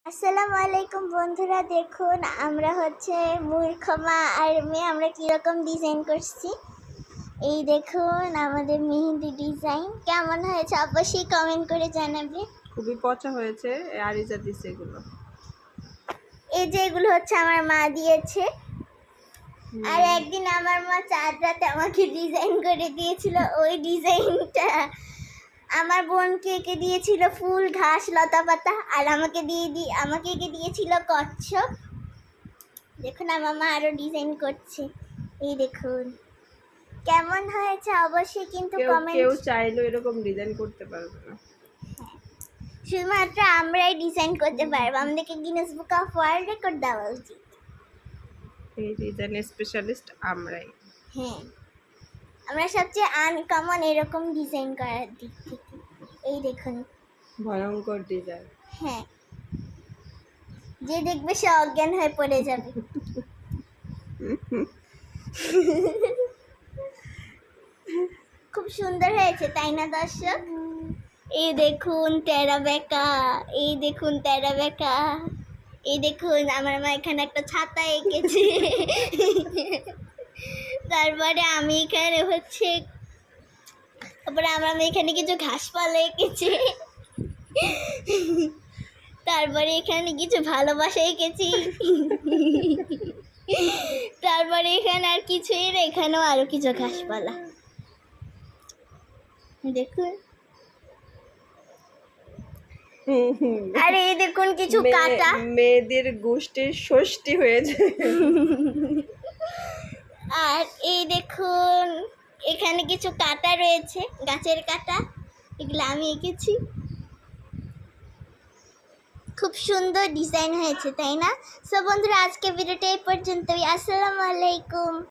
আসসালামু আলাইকুম বন্ধুরা, দেখুন আমরা হচ্ছে মূর্খ মা আর মেয়ে আমরা কীরকম ডিজাইন করছি। এই দেখুন আমাদের মেহেন্দি ডিজাইন কেমন হয়েছে অবশ্যই কমেন্ট করে জানাবে। খুবই পচা হয়েছে, আরিজা দিছে এগুলো। এই যে এগুলো হচ্ছে আমার মা দিয়েছে। আর একদিন আমার মা চাঁদ রাতে আমাকে ডিজাইন করে দিয়েছিল, ওই ডিজাইনটা আমার বোনকে এঁকে দিয়েছিল ফুল, ঘাস, লতা পাতা, আর আমাকে এঁকে দিয়েছিল কচ্ছপ। দেখুন আমার মা আরো ডিজাইন করছে। এই দেখুন কেমন হয়েছে অবশ্যই কিন্তু কমেন্ট। কেউ চাইলেও এরকম ডিজাইন করতে পারবে না, শুধুমাত্র আমরাই ডিজাইন করতে পারবো, আমাদেরকে Guinness book of world record দেওয়া উচিত। এই ডিজাইনের স্পেশালিস্ট আমরাই। হ্যাঁ, আমরা সবচেয়ে আনকমন এরকম ডিজাইন করার দিক থেকে। এই দেখুন ভয়ঙ্কর ডিজাইন। হ্যাঁ, যে দেখবে সে অজ্ঞান হয়ে পড়ে যাবে। খুব সুন্দর হয়েছে তাই না দর্শক? এই দেখুন তেরা বেকা, এই দেখুন তেরা বেকা, এই দেখুন আমার মা এখানে একটা ছাতা এঁকেছে। তারপরে আমি এখানে হচ্ছে, তারপরে আমার মা এখানে কিছু ঘাসপালা এঁকেছে। তারপরে এখানে কিছু ভালোবাসা এঁকেছি। তারপরে এখানে আর কিছুই না, এখানেও আরো কিছু ঘাসপালা। দেখুন আর এই দেখুন কিছু কাটা। মেয়েদের গোষ্ঠীর ষষ্ঠী হয়েছে। আর এই দেখুন এখানে কিছু কাটা রয়েছে, গাছের কাটা, এগুলো আমি এঁকেছি। খুব সুন্দর ডিজাইন হয়েছে তাই না? সো বন্ধুরা আজকে ভিডিওটা এই পর্যন্তই। আসসালামু আলাইকুম।